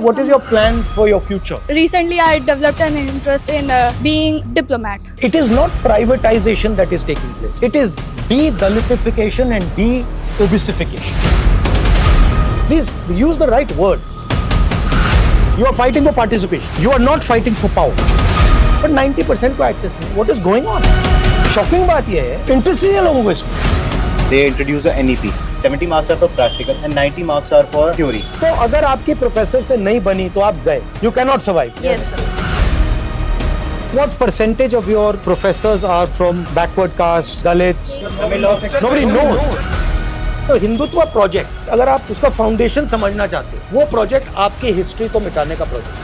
what is your plans for your future? Recently, I developed an interest in being diplomat. It is not privatization that is taking place. It is de-Dalitification and de-obesification. Please use the right word. You are fighting for participation. You are not fighting for power. But 90% को access नहीं. What is going on? Shocking बात ये है. Interest नहीं है लोगों को इसमें. They introduce the NEP. 70 marks are for practical and 90 marks are for theory. तो अगर आपकी प्रोफेसर से नहीं बनी तो आप गए. You cannot survive. Yes, sir. What percentage of your professors are from backward caste, Dalits? Nobody knows. तो हिंदुत्व प्रोजेक्ट, अगर आप उसका फाउंडेशन समझना चाहते हो, वो प्रोजेक्ट आपकी हिस्ट्री को मिटाने का project.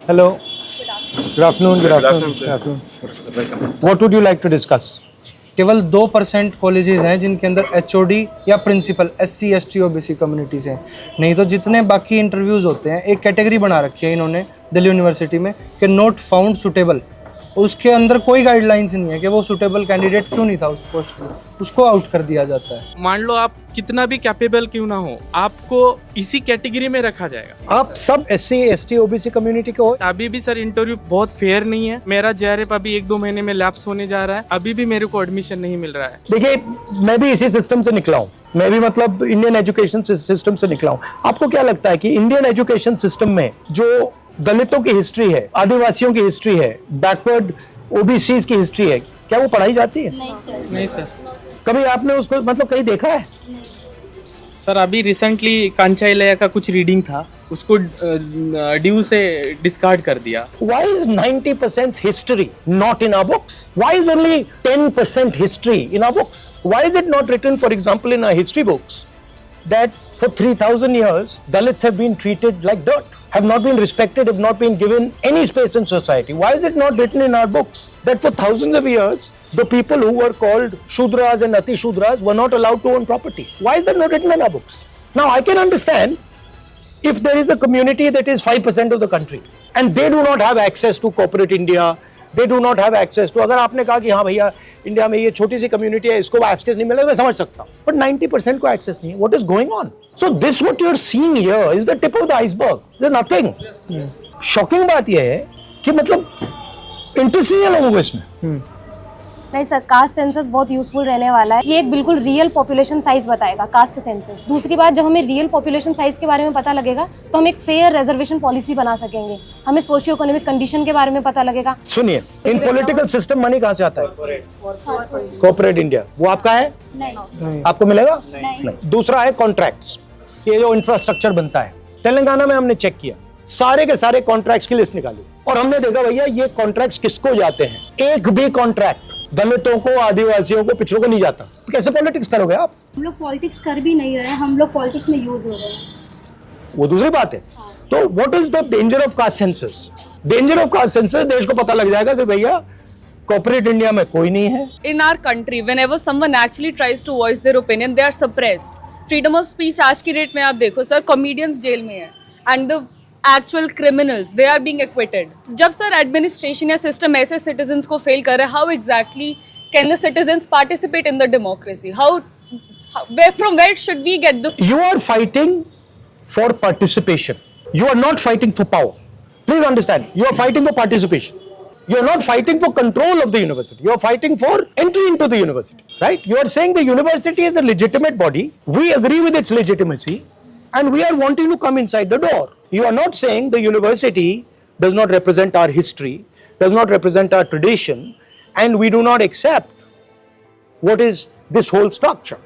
Hello. Good afternoon. What would you like to discuss? केवल 2% कॉलेजेस हैं जिनके अंदर HOD या principal SC ST OBC communities हैं. नहीं तो जितने बाकी इंटरव्यूज़ होते हैं, एक कैटेगरी बना रखी है इन्होंने दिल्ली यूनिवर्सिटी में कि नॉट फाउंड सुटेबल. उसके अंदर कोई गाइडलाइंस नहीं है कि वो सुटेबल कैंडिडेट क्यों नहीं था उस पोस्ट के लिए, उसको आउट कर दिया जाता है. मान लो आप कितना भी कैपेबल क्यों ना हो, आपको इसी कैटेगरी में रखा जाएगा. आप सब SC ST OBC कम्युनिटी के हो. अभी भी सर इंटरव्यू बहुत फेयर नहीं है. मेरा JRF अभी 1-2 महीने में लैप्स होने जा रहा है. अभी भी मेरे को एडमिशन नहीं मिल रहा है. देखिए, मैं भी इसी सिस्टम से निकला हूँ. मैं भी मतलब इंडियन एजुकेशन सिस्टम से निकला हूँ. आपको क्या लगता है कि इंडियन एजुकेशन सिस्टम में जो दलितों की हिस्ट्री है, आदिवासियों की हिस्ट्री है, बैकवर्ड OBCs की हिस्ट्री है, क्या वो पढ़ाई जाती है? नहीं सर. कभी आपने उसको मतलब कहीं देखा है? सर अभी रिसेंटली कांचाइलया का कुछ रीडिंग था, उसको ड्यू से डिस्कार्ड कर दिया. Why is 90% history not in our books? Why is only 10% history in our books? Why is it not written, for example, in our history books that for 3,000 years Dalits have been treated like dirt, have not been respected, have not been given any space in society? Why is it not written in our books that for thousands of years the people who were called Shudras and Ati Shudras were not allowed to own property? Why is that not written in our books? Now I can understand if there is a community that is 5% of the country and they do not have access to corporate India, they do not have access to, अगर आपने कहा कि हाँ भैया India में ये छोटी सी community है, इसको एक्सेस नहीं मिलेगा, मैं समझ सकता हूँ. बट 90% को एक्सेस नहीं है. What is going on? So this what you are seeing here is the tip of the iceberg. There is nothing. Shocking बात यह है कि मतलब इंटरेस्ट नहीं है लोगों को इसमें. नहीं सर, कास्ट सेंसस बहुत यूजफुल रहने वाला है. ये एक बिल्कुल रियल पॉपुलेशन साइज बताएगा कास्ट सेंसस. दूसरी बात, जब हमें रियल पॉपुलेशन साइज के बारे में पता लगेगा तो हम एक फेयर रिजर्वेशन पॉलिसी बना सकेंगे. हमें सोशियो इकोनॉमिक कंडीशन के बारे में पता लगेगा. सुनिए, इन पॉलिटिकल सिस्टम मनी कहाँ से आता है? Corporate India. वो आपका है? नहीं. आपको मिलेगा? नहीं. दूसरा है कॉन्ट्रैक्ट्स. ये जो इंफ्रास्ट्रक्चर बनता है, तेलंगाना में हमने चेक किया, सारे के सारे कॉन्ट्रैक्ट्स की लिस्ट निकाली और हमने देखा भैया ये कॉन्ट्रैक्ट्स किसको जाते हैं. एक भी कॉन्ट्रैक्ट दलितों को, आदिवासियों को, पिछड़ों को नहीं जाता. तो कैसे पॉलिटिक्स करोगे आप? हम लोग पॉलिटिक्स कर भी नहीं रहे, हम लोग पॉलिटिक्स में यूज हो रहे हैं. वो दूसरी बात है. तो what is the danger of caste census? Danger of caste census, देश को पता लग जाएगा कि भैया कॉर्पोरेट इंडिया में कोई नहीं है. In our country, whenever someone actually tries to voice their opinion, they are suppressed. Freedom of speech आज की डेट में आप देखो सर, कॉमेडियंस जेल में है and the actual criminals they are being acquitted. जब सर एडमिनिस्ट्रेशन या system ऐसे सिटीजन्स को फेल कर रहा है, how exactly can the citizens participate in the democracy? From where should we get the? You are fighting for participation. You are not fighting for power. Please understand. You are fighting for participation. You are not fighting for control of the university. You are fighting for entry into the university, right? You are saying the university is a legitimate body. We agree with its legitimacy, and we are wanting to come inside the door. You are not saying the university does not represent our history, does not represent our tradition, and we do not accept what is this whole structure.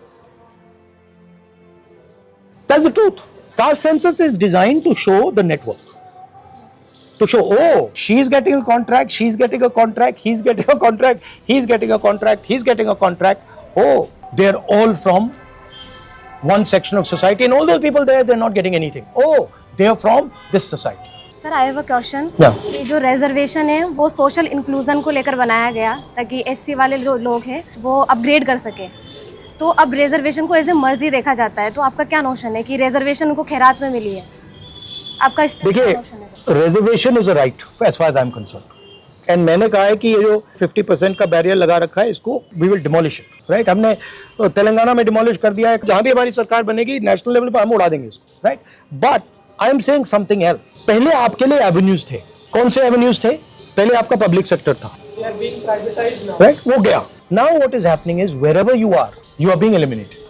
That's the truth. Caste census is designed to show the network. To show, oh, she's getting a contract, she's getting a contract, he's getting a contract, he's getting a contract, he's getting a contract. Oh, they're all from one section of society, and all those people there, they're not getting anything. Oh, they're from this society. Sir, I have a question. Yeah. ये जो reservation है वो social inclusion को लेकर बनाया गया ताकि SC वाले जो लोग हैं वो अपग्रेड कर सके. तो अब रिजर्वेशन को एज ए मर्जी देखा जाता है. तो आपका क्या नोशन है कि रिजर्वेशन उनको खैरात में मिली है? आपका इस पे क्या देखिए, नोशन है? reservation is a right as far as I'm concerned. And मैंने कहा है कि ये जो 50% का बैरियर लगा रखा है इसको we will demolish it, right. हमने तेलंगाना में डिमोलिश कर दिया है, जहां भी हमारी सरकार बनेगी नेशनल लेवल पर हम उड़ा देंगे इसको, right. But I am saying something else. पहले आपके लिए एवेन्यूज थे, कौन से एवेन्यूज थे? पहले आपका पब्लिक सेक्टर था, राइट, वो गया। Now what is happening is wherever you are being eliminated.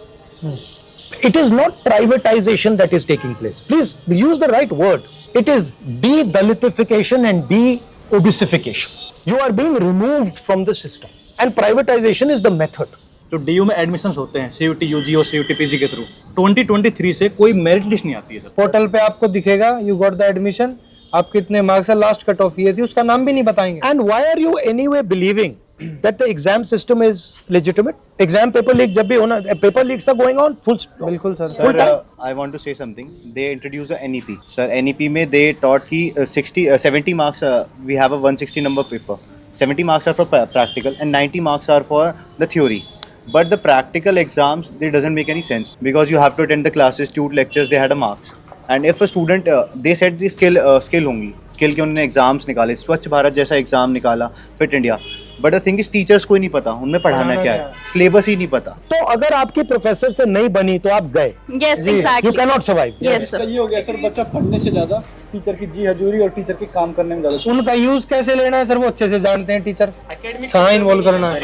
It is not privatization that is taking place. Please use the right word. It is de-Dalitification and de-obesification. You are being removed from the system. And privatization is the method. तो DU में admissions होते हैं CUT UG और CUT PG के through 2023 से कोई merit list नहीं आती है सर। पोर्टल पे आपको दिखेगा यू गॉट द एडमिशन, आप कितने मार्क्स है, लास्ट कट ऑफ ये थी, उसका नाम भी नहीं बताएंगे। And why are you anyway believing that the exam system is legitimate? Exam paper leak जब भी होना, paper leaks are going on full stop. बिल्कुल sir. Sir, I want to say something. They introduced the NEP. Sir, NEP में they taught कि 70 marks. We have a 160 number paper. 70 marks are for practical and 90 marks are for the theory. But the practical exams, they doesn't make any sense because you have to attend the classes, tute lectures. They had a marks. And if a student, they said the skill होंगी, skill के उन्होंने exams निकाले, स्वच्छ भारत जैसा exam निकाला, fit India. But the thing is teachers को ही नहीं पता उनमें पढ़ाना क्या है, सिलेबस ही नहीं पता। तो अगर आपकी प्रोफेसर से नहीं बनी तो आप गए, Yes, you exactly. Can not survive. Yes, sir. ये हो गया सर, बच्चा पढ़ने से ज्यादा टीचर की जी हजूरी और टीचर के काम करने में ज्यादा। उनका यूज कैसे लेना है सर वो अच्छे से जानते हैं टीचर, कहाँ इन्वॉल्व करना है।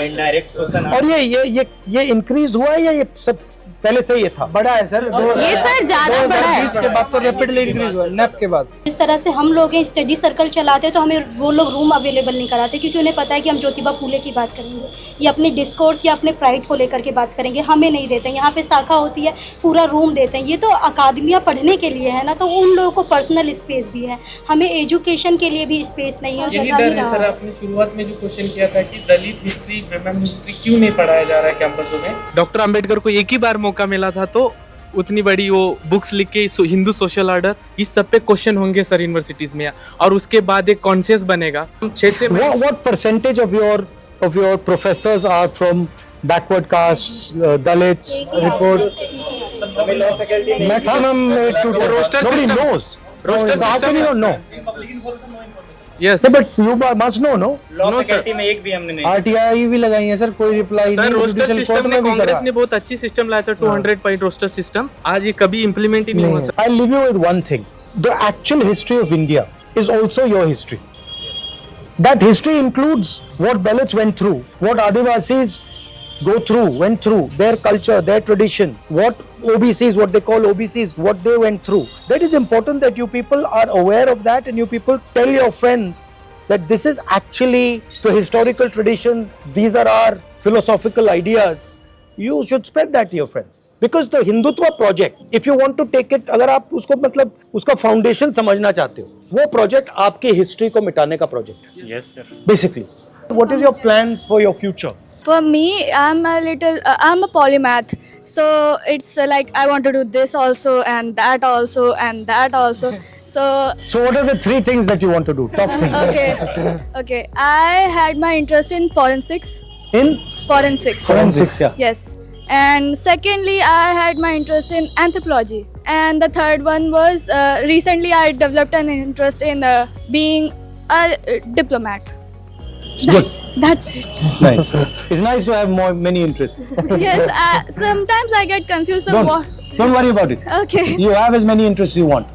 और ये इंक्रीज हुआ है या ये सब पहले से ही था? बड़ा है सर, ये सर ज्यादा बड़ा है। 2020 के बाद तो रैपिडली इंक्रीज हुआ है, नेप के बाद। इस तरह से हम लोग स्टडी सर्कल चलाते हैं तो हमें वो लोग रूम अवेलेबल नहीं कराते क्योंकि उन्हें पता है कि हम ज्योतिबा फूले की बात करेंगे या अपने डिस्कोर्स या अपने प्राइड को लेकर के बात करेंगे, हमें नहीं देते। यहाँ पे शाखा होती है, पूरा रूम देते हैं। ये तो अकादमियाँ पढ़ने के लिए है ना, तो उन लोगों को पर्सनल स्पेस भी है, हमें एजुकेशन के लिए भी स्पेस नहीं है। यही डर है सर, आपने शुरुआत में जो क्वेश्चन किया था कि दलित हिस्ट्री, वुमेन हिस्ट्री क्यों नहीं पढ़ाया जा रहा है कैंपसों में। डॉक्टर अंबेडकर को एक ही बार मौका मिला था तो उतनी बड़ी वो बुक्स लिख के हिंदू सोशल ऑर्डर, इस सब पे क्वेश्चन होंगे सर यूनिवर्सिटीज में, और उसके बाद एक कॉन्शियस बनेगा। हम 6 what percentage of your professors are from backward castes, Dalits? Report maximum 8 to 10. roster Nobody system. knows. Roster So how system can you है. not know? Yes No, but you must know, no? No sir, में एक भी हमने नहीं। RTI भी लगाई है sir, कोई रिप्लाई सर नहीं। रोस्टर Judicial सिस्टम court ने में भी कांग्रेस करा। ने बहुत अच्छी सिस्टम लाया सर, 200 पॉइंट रोस्टर सिस्टम, आज ये कभी इम्प्लीमेंट ही नहीं हुआ sir. I'll leave you with one thing. The actual history of India is also your history. That history includes what Dalits went through, what Adivasis went through, their culture, their tradition, what OBCs, what they call OBCs, what they went through. That is important that you people are aware of that and you people tell your friends that this is actually the historical tradition, these are our philosophical ideas. You should spread that to your friends. Because the Hindutva project, if you want to take it, अगर आप उसको मतलब उसका foundation समझना चाहते हो, वो project आपके हिस्ट्री को मिटाने का प्रोजेक्ट है। Yes sir. Basically, what is your plans for your future? For me, I'm a polymath. So it's like I want to do this also and that also and that also. So So what are the 3 things that you want to do? Top things. okay. I had my interest in forensics. In Forensics. forensics, yeah. Yes. And secondly, I had my interest in anthropology. And the third one was recently I developed an interest in being a diplomat. That's it. It's nice. It's nice to have many interests. Yes. Sometimes I get confused of what. Don't worry about it. Okay. You have as many interests you want.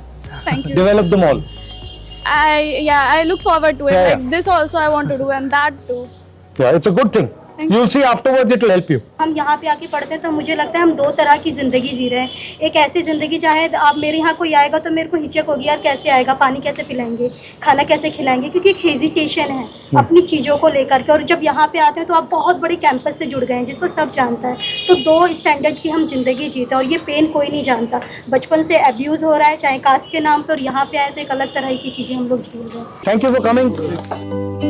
Thank you. Develop them all. I look forward to it. Yeah, Like this also I want to do and that too. Yeah, it's a good thing. You'll see afterwards it will help you. हम यहाँ पे आके पढ़ते हैं तो मुझे लगता है हम 2 तरह की ज़िंदगी जी रहे हैं। एक ऐसी ज़िंदगी चाहे आप मेरे यहाँ कोई आएगा तो मेरे को हिचक होगी, यार कैसे आएगा, पानी कैसे पिलाएंगे, खाना कैसे खिलाएंगे, क्योंकि एक हेजिटेशन है अपनी चीज़ों को लेकर के। और जब यहाँ पे आते हैं तो आप बहुत बड़े कैंपस से जुड़ गए हैं जिसको सब जानता है। तो 2 स्टैंडर्ड की हम ज़िंदगी जीते हैं और ये पेन कोई नहीं जानता। बचपन से अब्यूज़ हो रहा है चाहे कास्ट के नाम पर, और यहाँ पे आए तो एक अलग तरह की चीज़ें हम लोग झेल रहे हैं। Thank you for coming.